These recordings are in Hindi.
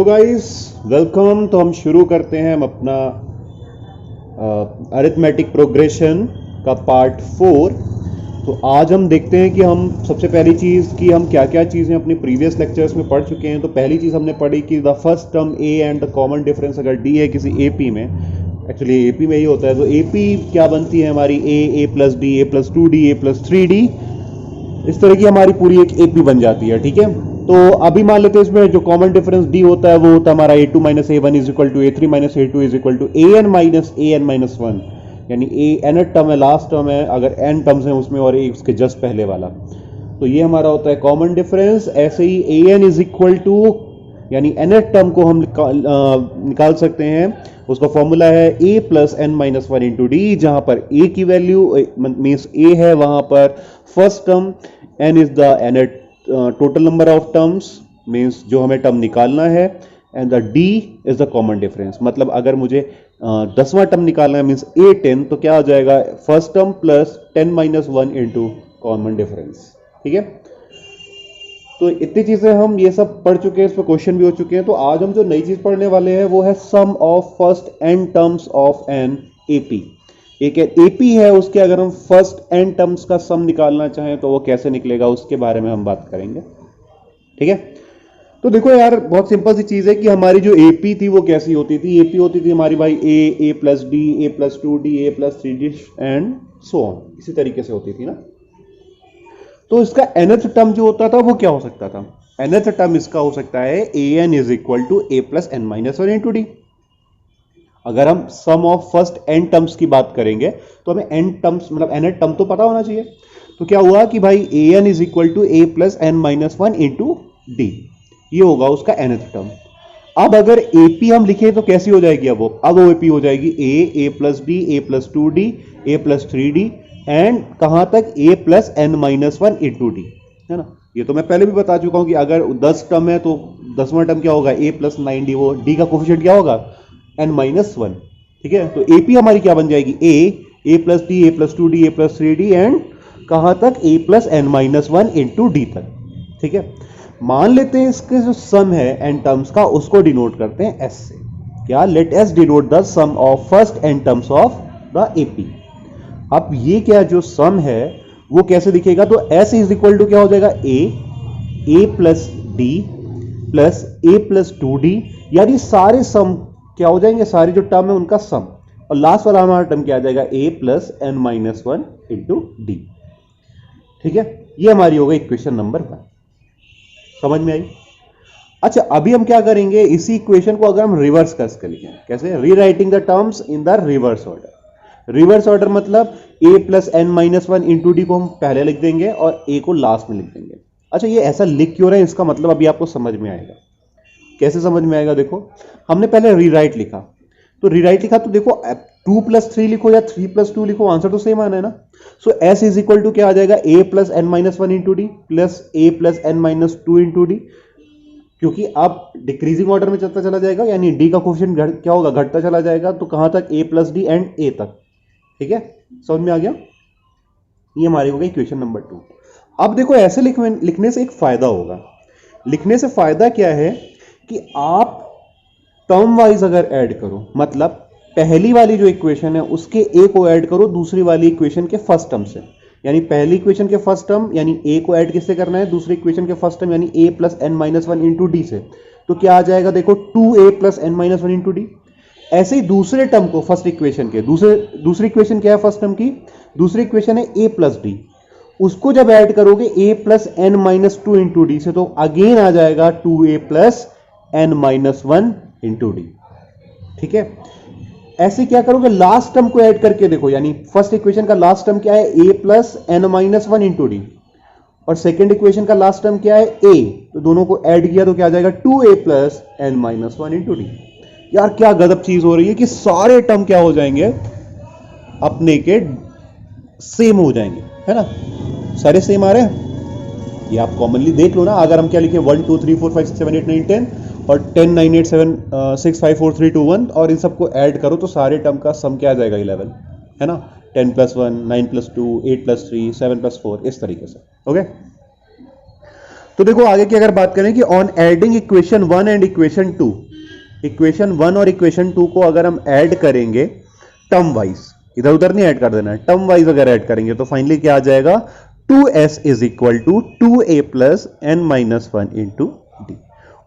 Guys, welcome. तो हम शुरू करते हैं हम अपना अरिथमेटिक प्रोग्रेशन का पार्ट 4। तो आज हम देखते हैं कि हम सबसे पहली चीज़ कि हम क्या क्या चीज़ें अपने प्रीवियस लेक्चर्स में पढ़ चुके हैं। तो पहली चीज़ हमने पढ़ी कि the first term A and the common difference अगर डी है किसी एपी में, एक्चुअली एपी में ही होता है, तो एपी क्या बनती है हमारी ए प्लस डी, ए प्लस 2d, ए प्लस 3d, इस तरह की हमारी पूरी एक एपी बन जाती है। ठीक है, तो अभी मान लेते हैं इसमें जो कॉमन डिफरेंस डी होता है वो होता है हमारा a2 minus A one is equal to a3 minus A is equal to an minus one, यानी ए एन टर्म है, लास्ट टर्म है, अगर n टर्म्स हैं उसमें और ए उसके जस्ट पहले वाला, तो ये हमारा होता है कॉमन डिफरेंस। ऐसे ही an इज इक्वल टू, यानी n टर्म को हम निकाल सकते हैं, उसका फॉर्मूला है a plus N minus one into D, जहां पर a की वैल्यू मीन्स a है, वहां पर first term, n is the n total number of terms means जो हमें टर्म निकालना है, and the d is the common difference. मतलब अगर मुझे 10वां टर्म निकालना है मीन्स a10, तो क्या हो जाएगा, first term plus 10 minus one into common difference. ठीक है, तो इतनी चीजें हम ये सब पढ़ चुके हैं, इस पर क्वेश्चन भी हो चुके हैं। तो आज हम जो नई चीज पढ़ने वाले हैं वो है sum of first n terms of an AP. एक एपी है, उसके अगर हम फर्स्ट एन टर्म्स का सम निकालना चाहें तो वो कैसे निकलेगा, उसके बारे में हम बात करेंगे। ठीक है, तो देखो यार, बहुत सिंपल सी चीज है कि हमारी जो एपी थी वो कैसी होती थी। एपी होती थी हमारी भाई a plus D, A plus 2d, A plus 3d and so on, इसी तरीके से होती थी ना। तो इसका nth टर्म जो होता था वो क्या हो सकता था, nth टर्म इसका हो सकता है an is equal to A plus N minus one into D. अगर हम sum of first n terms की बात करेंगे तो हमें n टर्म्स मतलब nth टर्म तो पता होना चाहिए। तो क्या हुआ कि भाई an is equal to A plus N minus one into D, ये होगा उसका nth टर्म। अब अगर AP हम लिखे तो कैसी हो जाएगी, अब वो AP हो जाएगी a plus D, A plus 2d, A plus 3d and कहां तक a plus N minus one into d, है ना। ये तो मैं पहले भी बता चुका हूं कि अगर 10 टर्म है तो 10वां टर्म क्या होगा, a प्लस 9d, वो d का कोफिशिएंट क्या होगा, n माइनस वन। ठीक है, तो AP हमारी क्या बन जाएगी, a plus D, A plus 2d, A plus 3d and कहां तक a plus N minus one into D तक। ठीक है, मान लेते हैं इसके जो सम है n टर्म्स का उसको डिनोट करते हैं s से। क्या, let s denote the sum of first n terms of the AP। अब ये क्या जो सम है वो कैसे दिखेगा, तो s इज इक्वल टू क्या हो जाएगा, a plus D plus A plus 2d, यानी सारे सम क्या हो जाएंगे, सारे जो टर्म है उनका सम, और लास्ट वाला हमारा टर्म क्या आ जाएगा, a plus N minus one into D. ठीक है, ये हमारी हो गई इक्वेशन नंबर 1। समझ में आई। अच्छा, अभी हम क्या करेंगे, इसी इक्वेशन को अगर हम रिवर्स कर लिखें, कैसे, rewriting the terms in the reverse order. Reverse order मतलब a plus N minus one into D को हम पहले लिख देंगे और a को लास्ट में लिख देंगे। अच्छा, ये ऐसा लिख क्यों रहे हैं, इसका मतलब अभी आपको समझ में आएगा। कैसे समझ में आएगा, देखो हमने पहले रीराइट लिखा, तो रीराइट लिखा तो देखो 2 प्लस 3 लिखो या 3 प्लस 2 लिखो, आंसर तो सेम आना है ना। So s is equal to क्या आ जाएगा, a plus N minus one into D plus A plus N minus two into D, क्योंकि अब डिक्रीजिंग ऑर्डर में चलता चला जाएगा, यानी डी का कोफिशिएंट क्या होगा, घटता चला जाएगा, तो कहां तक, a plus D and a तक। ठीक है, समझ में आ गया। ये हमारी हो गई इक्वेशन नंबर 2। अब देखो ऐसे लिखने से एक फायदा होगा। लिखने से फायदा क्या है कि आप टर्म वाइज अगर ऐड करो, मतलब पहली वाली जो इक्वेशन है उसके a को ऐड करो दूसरी वाली इक्वेशन के फर्स्ट टर्म से, यानी पहली इक्वेशन के फर्स्ट टर्म यानी a को ऐड किससे करना है, दूसरी इक्वेशन के फर्स्ट टर्म यानी a plus N minus one into D से, तो क्या आ जाएगा, देखो 2a plus N minus one into D. ऐसे ही दूसरे टर्म को फर्स्ट इक्वेशन के दूसरी इक्वेशन क्या है फर्स्ट टर्म की, दूसरी इक्वेशन है a प्लस डी, उसको जब ऐड करोगे a plus N minus two into D से, तो अगेन आ जाएगा 2a plus N minus one into D. ठीक है, ऐसे क्या करोगे, लास्ट टर्म को ऐड करके देखो, यानी फर्स्ट इक्वेशन का लास्ट टर्म क्या है, a plus N minus one into D, और सेकेंड इक्वेशन का लास्ट टर्म क्या है, a, तो दोनों को ऐड किया तो क्या आ जाएगा, 2a plus N minus one into D. यार क्या गजब चीज हो रही है कि सारे टर्म क्या हो जाएंगे, अपने के सेम हो जाएंगे, है ना, सारे सेम आ रहे हैं। ये आप कॉमनली देख लो ना, अगर हम क्या लिखे 1 2 3 4 5 6 7 8 9 10 और 10 9 8 7 6 5 4 3 2 1, और इन सबको ऐड करो तो सारे टर्म का सम क्या आ जाएगा, 11, है ना। 10 प्लस 1, 9 प्लस 2, 8 प्लस 3, 7 प्लस 4, इस तरीके से। ओके, तो देखो आगे की अगर बात करें कि on adding equation 1 and equation 2, equation 1 और इक्वेशन 2 को अगर हम ऐड करेंगे टर्म वाइज, इधर उधर नहीं ऐड कर देना है, टर्म वाइज अगर ऐड करेंगे तो फाइनली क्या आ जाएगा, 2s is equal to 2a plus n minus 1 into D.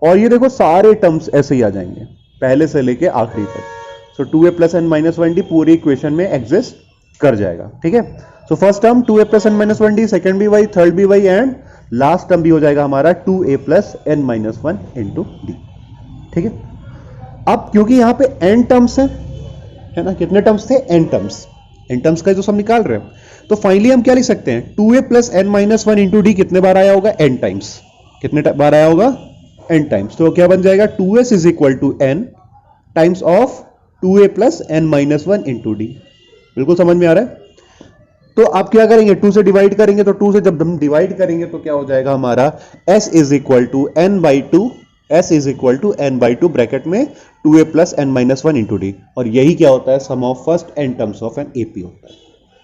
और ये देखो सारे टर्म्स ऐसे ही आ जाएंगे पहले से लेके आखिरी तक। सो 2a plus n minus 1 D पूरी इक्वेशन में एग्जिस्ट कर जाएगा, ठीक है। So first term 2a plus n minus 1 D, second भी वही, थर्ड भी वही, एंड लास्ट टर्म भी हो जाएगा हमारा 2a plus n minus 1 into D, ठीक है। अब क्योंकि यहां पे n टर्म्स है ना, कितने टर्म्स थे, n टर्म्स, n टर्म्स का जो सब निकाल रहे हैं, तो फाइनली हम क्या लिख सकते हैं, 2a plus n minus 1 into D कितने बार आया होगा, n टाइम्स, कितने बार आया होगा, n टाइम्स। तो क्या बन जाएगा, 2s is equal to n times of 2a plus n minus 1 into D. बिल्कुल समझ में आ रहा है। तो आप क्या करेंगे, 2 से डिवाइड करेंगे, तो 2 से जब हम डिवाइड करेंगे तो क्या हो जाएगा हमारा, s is equal to n by two, s is equal to n by two bracket में 2a plus n minus 1 into D. और यही क्या होता है, sum of first n terms of an AP होता है।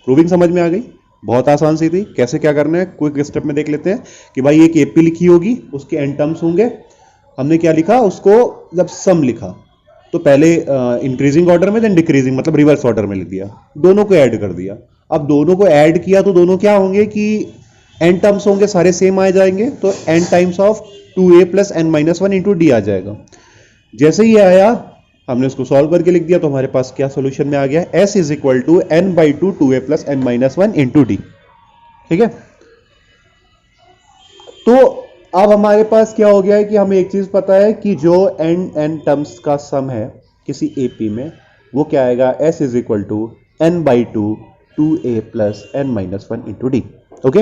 प्रूविंग समझ में आ गई, बहुत आसान सी थी। कैसे क्या करना है क्विक स्टेप में देख लेते हैं कि भाई एक एपी लिखी होगी, उसके n टर्म्स होंगे, हमने क्या लिखा उसको, जब सम लिखा तो पहले इंक्रीजिंग ऑर्डर में, देन डिक्रीजिंग मतलब रिवर्स ऑर्डर में लिख दिया, दोनों को ऐड कर दिया। अब दोनों को ऐड किया तो दोनों क्या होंगे कि n टर्म्स होंगे, सारे सेम आ जाएंगे, तो n times of 2a plus n minus 1 into d आ जाएगा। जैसे ही आया हमने उसको सॉल्व करके लिख दिया, तो हमारे पास क्या सोल्यूशन में आ गया, s is equal to n by two 2a plus n minus 1 into D, ठीक है। तो अब हमारे पास क्या हो गया है कि हमें एक चीज पता है कि जो n टर्म्स का सम है किसी एपी में, वो क्या आएगा, s is equal to n by two 2a plus n minus 1 into D, okay.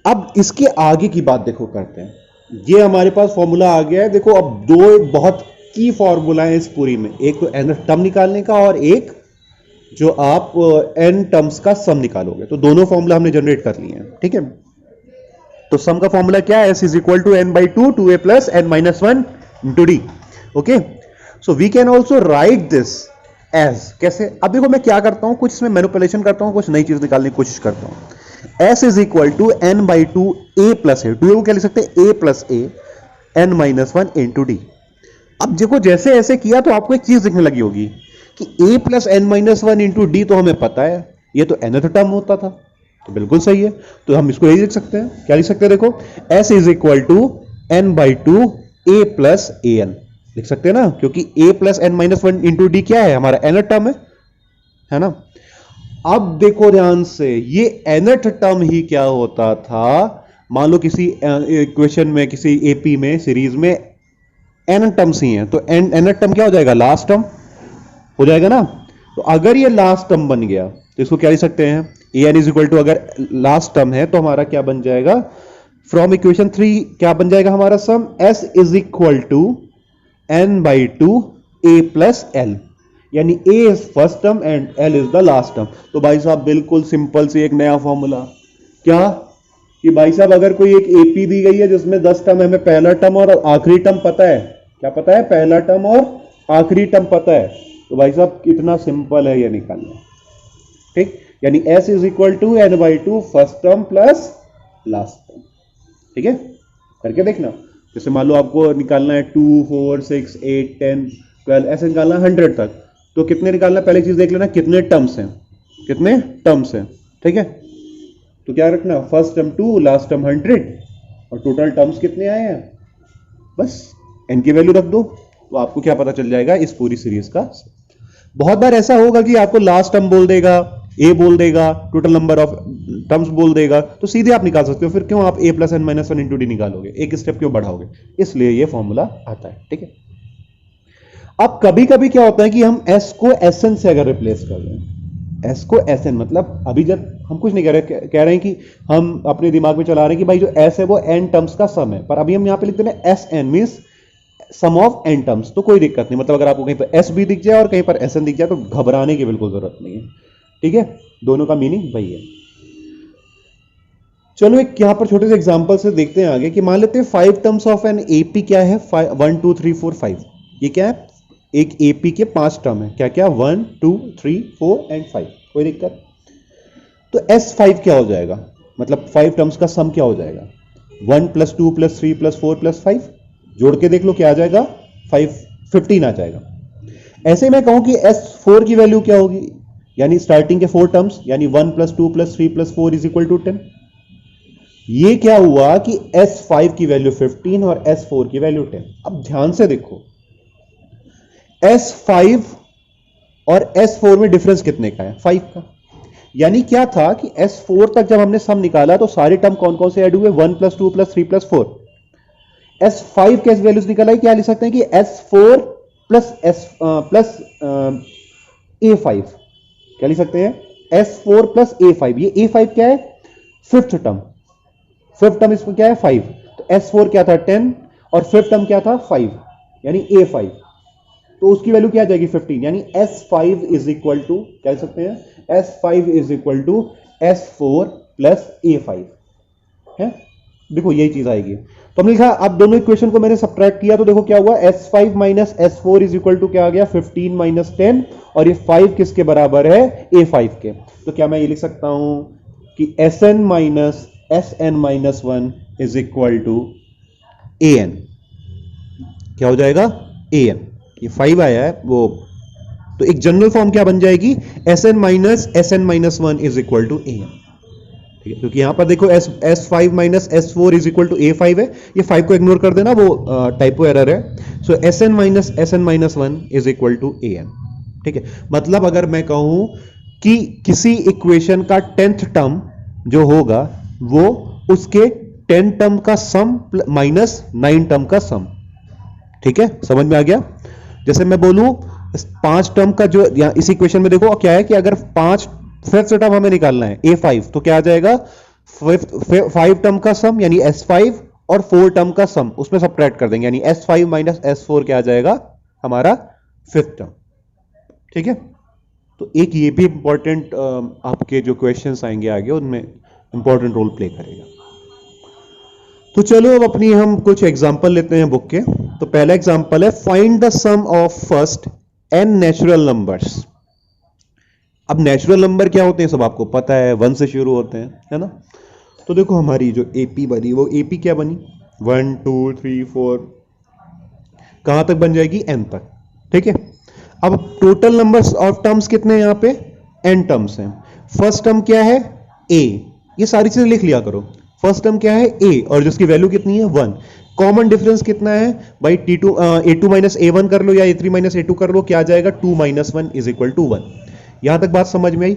अब इसके आगे की बात देखो करते हैं। ये हमारे पास फॉर्मूला आ गया है, देखो अब दो बहुत की फॉर्मूला है इस पूरी में, एक तो n टर्म निकालने का और एक जो आप n टर्म्स का सम निकालोगे, तो दोनों फॉर्मूला हमने जनरेट कर लिए हैं, ठीक है। तो सम का फॉर्मूला क्या है, s is equal to n by two 2a plus n minus 1 into D, okay. So we can also write this as, कैसे, अब देखो मैं क्या करता हूं, कुछ इसमें मैनिपुलेशन करता हूं, कुछ नई चीज निकालने की कोशिश करता हूं। s is equal to n by two a plus A, two को क्या लिख सकते हैं, a plus A n minus 1 into D. अब देखो जैसे ऐसे किया तो आपको एक चीज दिखने लगी होगी कि a plus n minus 1 into D तो हमें पता है, ये तो nth टर्म होता था, तो बिल्कुल सही है। तो हम इसको यही लिख सकते हैं, क्या लिख सकते हैं, देखो s is equal to n by two a plus A N लिख सकते हैं ना, क्योंकि a plus n minus 1 into D क्या है, हमारा nth टर्म है ना। अब देखो ध्यान से, ये nth टर्म ही क्या होता था, मान लो किसी इक्वेशन में, किसी एपी में, सीरीज में n टर्म्स ही हैं, तो nth टर्म क्या हो जाएगा, लास्ट टर्म हो जाएगा ना। तो अगर ये लास्ट टर्म बन गया तो इसको क्या लिख सकते हैं, an इज इक्वल टू, अगर लास्ट टर्म है तो हमारा क्या बन जाएगा, फ्रॉम इक्वेशन 3 क्या बन जाएगा हमारा sum, s is equal to n by two a plus l, यानी a is first term and l is the last term. तो भाई साहब बिल्कुल सिंपल से एक नया फॉर्मूला, क्या कि भाई साहब अगर कोई एक एपी दी गई है जिसमें 10 टर्म है, हमें पहला टर्म और आखिरी टर्म पता है, क्या पता है, पहला टर्म और आखिरी टर्म पता है, तो भाई साहब कितना सिंपल है ये निकालना, ठीक। यानी s is equal to n by two first term plus last term, ठीक है। करके देखना, जैसे मान लो आपको निकालना है 2, 4, 6, 8, 10, 12, ऐसे निकालना है 100 तक, तो कितने निकालना है, पहले चीज देख लेना कितने टर्म्स हैं, कितने टर्म्स हैं, ठीक है। तो क्या रखना, फर्स्ट टर्म 2, लास्ट टर्म 100, और टोटल टर्म्स कितने आए हैं, बस n की वैल्यू रख दो, तो आपको क्या पता चल जाएगा इस पूरी सीरीज का। बहुत बार ऐसा होगा कि आपको लास्ट टर्म बोल देगा, a बोल देगा, टोटल नंबर ऑफ टर्म्स बोल देगा, तो सीधे आप निकाल सकते हो, फिर क्यों आप a plus n minus 1 into D निकालोगे, एक स्टेप क्यों बढ़ाओगे, इसलिए ये फॉर्मूला आता है, ठीक है। अब कभी कभी क्या होता है कि हम s को sn से अगर रिप्लेस कर दें, s को sn मतलब अभी जब हम कुछ नहीं कह रहे हैं कि हम अपने दिमाग में चला रहे हैं कि भाई जो s है वो n टर्म्स का सम है, पर अभी हम यहां पे लिखते हैं sn means sum of n terms, तो कोई दिक्कत नहीं, मतलब अगर आपको कहीं पर s भी दिख जाए और कहीं पर sn दिख जाए तो घबराने की बिल्कुल जरूरत नहीं है, ठीक है, दोनों का मीनिंग वही है। चलो एक यहां पर छोटे से एग्जांपल से देखते हैं आगे, कि मान लेते हैं 5 टर्म्स ऑफ एन एपी क्या है, 1 2 3 4 5, ये क्या है, एक एपी के 5 टर्म है, क्या क्या, 1 2 3 4 एंड 5, कोई दिक्कत। तो S5 क्या हो जाएगा, मतलब 5 टर्म्स का सम क्या हो जाएगा, 1 + 2 + 3 + 4 + 5, जोड़ के देख लो क्या आ जाएगा, 15 आ जाएगा। ऐसे मैं कहूं कि S4 की वैल्यू क्या होगी, यानी स्टार्टिंग के 4 टर्म्स, यानी 1 + 2 + 3 + 4 = 10। ये क्या हुआ कि S5 की वैल्यू 15 और S4 की वैल्यू 10। अब ध्यान से देखो, S5 और S4 में डिफरेंस कितने का है, 5 का। यानी क्या था कि S4 तक जब हमने सम निकाला तो सारे टर्म कौन कौन से ऐड हुए, 1 + 2 + 3 + 4। S5 के वैल्यूज निकाला, क्या लिख सकते हैं कि S4 प्लस A5, क्या लिख सकते हैं, S4 + A5। ये A5 क्या है, फिफ्थ टर्म इसमें क्या है 5, तो S4 क्या था 10 और फिफ्थ टर्म क्या था 5, यानी A5, तो उसकी वैल्यू क्या आ जाएगी 15, यानी S5 इज इक्वल टू, क्या लिख सकते हैं, S5 is equal to S4 + A5 है। देखो यही चीज आएगी, तो हमने लिखा, अब दोनों इक्वेशन को मैंने सब्ट्रैक्ट किया तो देखो क्या हुआ, S5 - S4 is equal to क्या आ गया, 15 - 10, और ये 5 किसके बराबर है, A5 के। तो क्या मैं ये लिख सकता हूं कि Sn - Sn-1 is equal to An, क्या हो जाएगा, An। ये 5 आया है वो, तो एक जनरल फॉर्म क्या बन जाएगी, Sn - Sn-1 is equal to An। ठीक है, क्योंकि यहां पर देखो S5 - S4 is equal to A5 है, ये 5 को इग्नोर कर देना, वो टाइपो एरर है। So Sn - Sn-1 is equal to An। ठीक है, मतलब अगर मैं कहूं कि किसी इक्वेशन का 10th टर्म जो होगा वो उसके 10 टर्म का सम -9 टर्म का सम। ठीक है, समझ में आ गया। जैसे मैं बोलूं 5 टर्म का जो इस इक्वेशन में देखो क्या है कि अगर 5 फिफ्थ टर्म हमें निकालना है A5, तो क्या आ जाएगा, 5 टर्म का सम यानी S5 और 4 टर्म का सम उसमें सब्ट्रैक्ट कर देंगे, यानी S5 - S4 क्या आ जाएगा, हमारा फिफ्थ टर्म। ठीक है, तो एक ये भी इंपॉर्टेंट आपके जो क्वेश्चंस आएंगे आगे उनमें इंपॉर्टेंट रोल प्ले करेगा। तो चलो अब अपनी हम कुछ एग्जांपल लेते हैं बुक के। तो पहला एग्जांपल है, find the sum of first n natural numbers. अब नेचुरल नंबर क्या होते हैं सब आपको पता है, 1 से शुरू होते हैं, है ना। तो देखो हमारी जो AP बनी, वो AP क्या बनी, 1 2 3 4, कहां तक बन जाएगी, n तक। ठीक है, अब टोटल नंबर्स ऑफ टर्म्स कितने हैं, यहां पे n टर्म्स हैं। फर्स्ट टर्म क्या है, a, ये सारी चीजें लिख लिया करो। फर्स्ट टर्म क्या है a, और जिसकी वैल्यू कितनी है 1। कॉमन डिफरेंस कितना है भाई, A2 - A1 कर लो या A3 - A2 कर लो, क्या आ जाएगा, 2 - 1 इज इक्वल टू 1। यहां तक बात समझ में आई।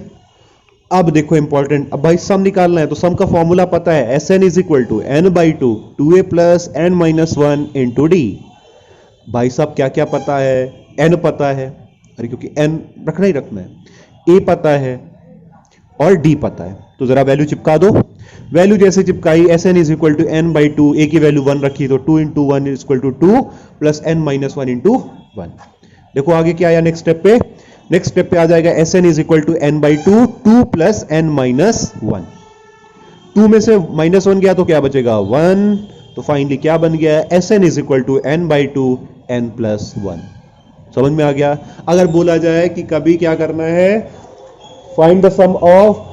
अब देखो इंपॉर्टेंट, अब भाई सम निकालना है, तो सम का फॉर्मूला पता है, Sn is equal to n/2 2a + n-1 into d। भाई साहब क्या क्या पता है, n पता है, अरे क्योंकि n रखना ही रखना है, a पता है और d पता है, तो जरा वैल्यू चिपका दो। वैल्यू जैसे चिपकाई, Sn is equal to n/2, a की वैल्यू 1 रखी तो 2 × 1 is equal to 2 + n-1 into 1। देखो आगे क्या आया, नेक्स्ट स्टेप पे आ जाएगा Sn is equal to n/2 2 + n-1। 2 में से -1 गया तो क्या बचेगा 1, तो फाइनली क्या बन गया, Sn is equal to n/2 n+1। समझ में आ गया। अगर बोला जाए कि कभी क्या करना है, find the sum of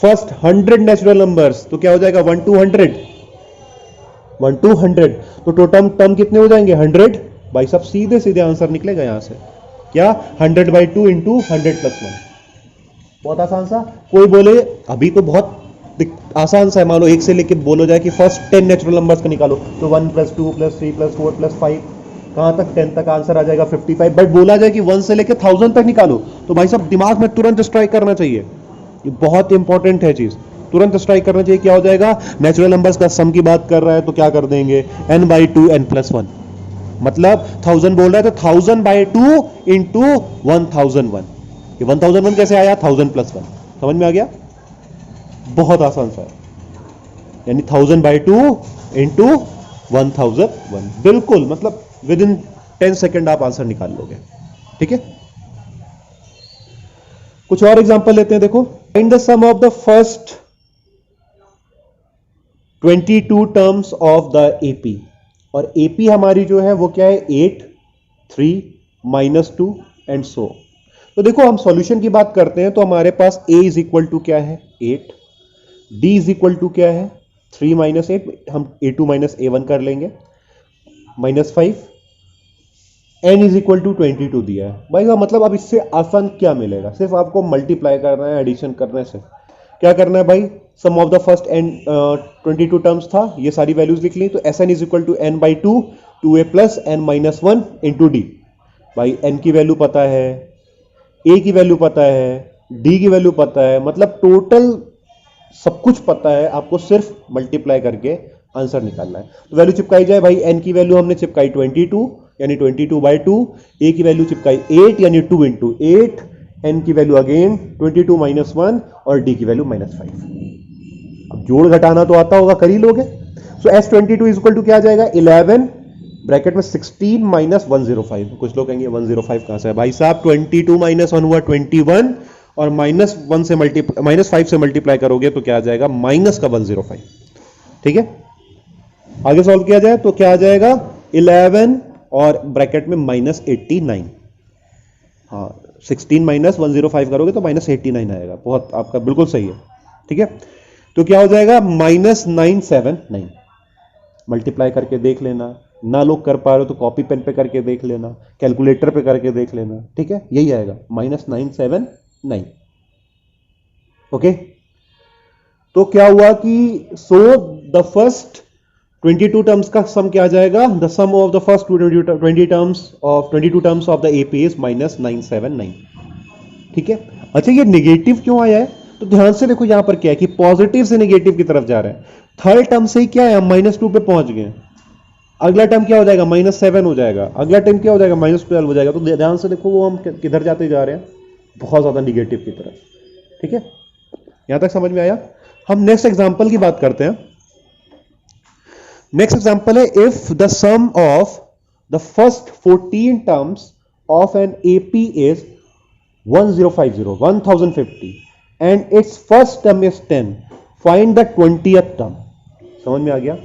first 100 natural numbers, तो क्या हो जाएगा 1 to 100, 1 to 100, तो टोटल टर्म कितने हो जाएंगे 100। भाई साहब सीधे सीधे आंसर निकलेगा यहां से, क्या 100/2 इंटू 100+1। बहुत आसान सा। कोई बोले अभी तो बहुत आसान सा है, मान लो 1 से लेके बोलो जाए कि फर्स्ट 10 नेचुरल नंबर्स का निकालो, तो 1 + 2 + 3 + 4 + 5, कहां तक 10 तक आंसर आ जाएगा 55। बट बोला जाए कि 1 से लेके 1000 तक निकालो, तो भाई साहब दिमाग में तुरंत स्ट्राइक करना चाहिए, ये बहुत इंपॉर्टेंट है चीज, तुरंत स्ट्राइक करना चाहिए। क्या हो जाएगा, नेचुरल नंबर्स का सम की बात कर रहा है तो क्या कर देंगे, n/2 n+1, मतलब 1000 बोल रहा है तो 1000/2 इंटू 1001। ये 1001 कैसे आया, 1000+1। समझ में आ गया, बहुत आसान सा है, यानी 1000/2 इंटू 1001, बिल्कुल मतलब विद इन 10 सेकेंड आप आंसर निकाल लोगे। ठीक है, कुछ और एग्जांपल लेते हैं। देखो, find the sum of the first 22 terms of the AP, और AP हमारी जो है वो क्या है 8 3 -2 एंड सो। तो देखो हम सॉल्यूशन की बात करते हैं तो हमारे पास A इज इक्वल टू क्या है 8, डी इज इक्वल टू क्या है 3 माइनस 8, हम a2 माइनस a1 कर लेंगे, -5, n इज इक्वल टू 22 दिया है भाई का मतलब। अब इससे आसान क्या मिलेगा, सिर्फ आपको मल्टीप्लाई करना है, एडिशन करना है, सिर्फ क्या करना है भाई, sum of the first n 22 terms था, ये सारी वैल्यूज लिख ली, तो Sn is equal to n by 2 2a plus n minus 1 into d. भाई n की वैल्यू पता है, a की वैल्यू पता है, d की वैल्यू पता है, मतलब टोटल सब कुछ पता है, आपको सिर्फ मल्टीप्लाई करके आंसर निकालना है। तो वैल्यू चिपकाई जाए भाई, n की वैल्यू हमने चिपकाई 22 यानी 22 बाई 2, a की वैल्यू चिपकाई 8 यानी 2 इंटू 8, n की वैल्यू अगेन 22 माइनस 1 और d की वैल्यू -5। अब जोड़ घटाना तो आता होगा, कर ही लोगे। सो S22 इज इक्वल टू क्या आ जाएगा 11 ब्रैकेट में 16 माइनस 105। कुछ लोग कहेंगे 105 कहां से है भाई साहब, 22 माइनस 1 हुआ 21 और -5 से मल्टीप्लाई करोगे तो क्या आ जाएगा माइनस का 105। ठीक है, आगे सॉल्व किया जाए तो क्या आ जाएगा 11 और ब्रैकेट में -89। हाँ 16 माइनस 105 करोगे तो -89 आएगा, बहुत आपका बिल्कुल सही है। ठीक है, तो क्या हो जाएगा -979। मल्टीप्लाई करके देख लेना, ना लोग कर पा रहे हो तो कॉपी पेन पे करके देख लेना, कैलकुलेटर पे करके देख लेना। ठीक है, यही आएगा -979। ओके, तो क्या हुआ कि द फर्स्ट 22 टर्म्स का सम क्या आ जाएगा, the sum of the first 22 terms of the AP is -979। ठीक है, अच्छा ये नेगेटिव क्यों आया है, तो ध्यान से देखो यहां पर क्या है कि पॉजिटिव से नेगेटिव की तरफ जा रहा है। थर्ड टर्म से ही क्या है, हम -2 पे पहुंच गए, अगला टर्म क्या हो जाएगा -7 हो जाएगा, अगला टर्म क्या हो जाएगा -12 हो जाएगा। तो ध्यान से देखो वो हम किधर जाते जा रहे हैं, बहुत ज्यादा निगेटिव की तरफ। ठीक है, यहां तक समझ में आया। हम नेक्स्ट एग्जांपल की बात करते हैं। नेक्स्ट एग्जांपल है, if the sum of the first 14 terms of an AP is 1050 and its first term is 10, find the 20th term. समझ में आ गया।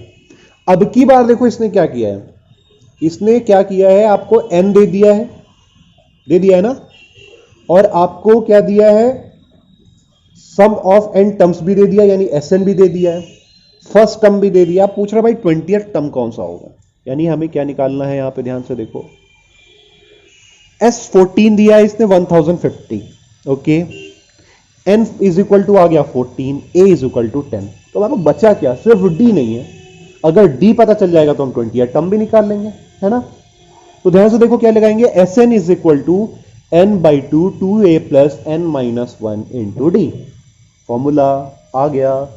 अब की बार देखो इसने क्या किया है, इसने क्या किया है, आपको n दे दिया है ना, और आपको क्या दिया है, सम ऑफ n टर्म्स भी दे दिया यानी Sn भी दे दिया है, फर्स्ट टर्म भी दे दिया। आप पूछ रहे भाई 20th टर्म कौन सा होगा, यानी हमें क्या निकालना है, यहां पे ध्यान से देखो, S14 दिया है इसने 1050। Okay, n is equal to आ गया 14, a इज इक्वल टू 10। तो आपको बचा क्या, सिर्फ d नहीं है, अगर d पता चल जाएगा तो हम 20th टर्म भी निकाल लेंगे, है ना। तो ध्यान से देखो क्या लगाएंगे, Sn is equal to n by 2 2a plus n minus 1 into d. Formula आ गया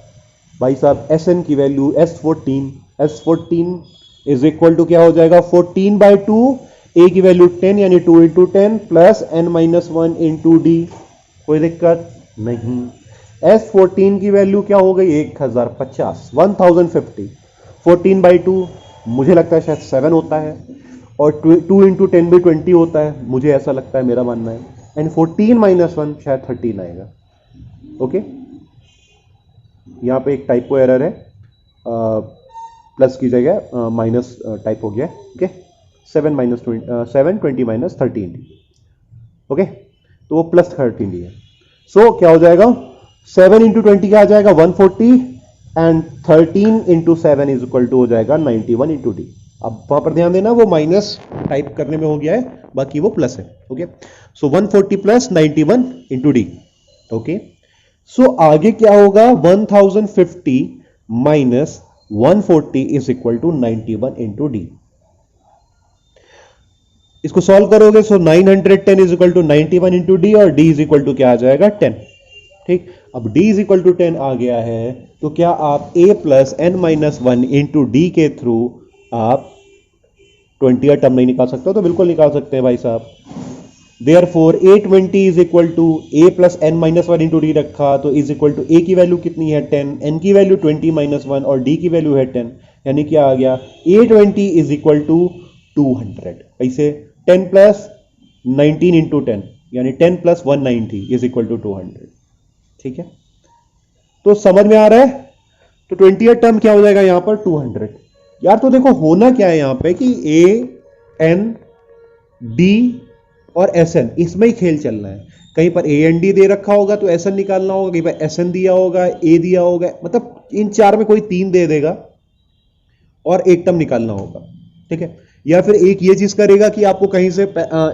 भाई साहब, Sn की value S14 is equal to क्या हो जाएगा 14 बाई 2, a की वैल्यू 10 यानी 2 into 10 plus n minus 1 into D. कोई दिक्कत नहीं। S14 की वैल्यू क्या हो गई 1050, 14 बाई 2 मुझे लगता है शायद 7 होता है, और 2 इंटू 10 भी 20 होता है, मुझे ऐसा लगता है, मेरा मानना है। एंड 14 माइनस 1 शायद 13 आएगा। ओके, यहां पे एक टाइपो एरर है, प्लस की जगह माइनस टाइप हो गया। Okay, 7 20 minus 13। ओके, तो वो प्लस 13 है। सो क्या हो जाएगा 7 इंटू 20 क्या आ जाएगा 140 and 13 into 7 is equal to हो जाएगा 91 इंटू डी। अब वहां पर ध्यान देना, वो माइनस टाइप करने में हो गया है, बाकी वो प्लस है। Okay, so 140 plus 91 into D. Okay, so आगे क्या होगा 1050 minus 140 is equal to 91 into D. इसको सॉल्व करोगे so 910 is equal to 91 into D, और डी इज इक्वल टू क्या आ जाएगा 10। ठीक, अब d इज इक्वल टू 10 आ गया है, तो क्या आप a plus n minus 1 into D के थ्रू आप 20 टर्म नहीं निकाल सकते हो? तो बिल्कुल निकाल सकते हैं भाई साहब। Therefore a20 is equal to a plus n minus 1 into D रखा, तो इज इक्वल टू a की वैल्यू कितनी है 10, n की वैल्यू 20 माइनस 1 और d की वैल्यू है 10, यानी क्या आ गया a20 इज इक्वल टू 200। ऐसे 10 प्लस 19 इंटू 10 यानी 10 प्लस 190 इज इक्वल टू 200। ठीक है, तो समझ में आ रहा है। तो 20th टर्म क्या हो जाएगा यहां पर 200। यार तो देखो होना क्या है यहां पे कि a n d और SN, इसमें ही खेल चलना है। कहीं पर AND दे रखा होगा तो SN निकालना होगा, कहीं पर SN दिया होगा, A दिया होगा, मतलब इन चार में कोई 3 दे देगा और एक टर्म निकालना होगा, ठीक है। या फिर एक ये चीज करेगा कि आपको कहीं से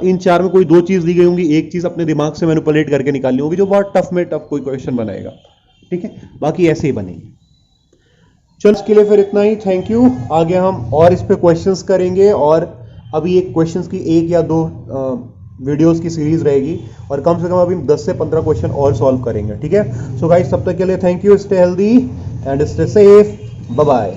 इन चार में कोई 2 चीज दी गई होंगी, एक चीज अपने दिमाग से मैनिपुलेट करके निकालनी होगी, जो बहुत टफ में टफ कोई क्वेश्चन बनाएगा, ठीक है। बाकी ऐसे ही बनेंगे। चलो इसके लिए फिर इतना ही, थैंक यू। आगे हम और इस पे क्वेश्चंस करेंगे, और अभी एक क्वेश्चंस की 1 या 2 वीडियोस की सीरीज रहेगी, और कम से कम अभी 10 से 15 क्वेश्चन और सॉल्व करेंगे, ठीक है। सो गाइस, तब तक के लिए thank you, stay healthy and stay safe, bye bye.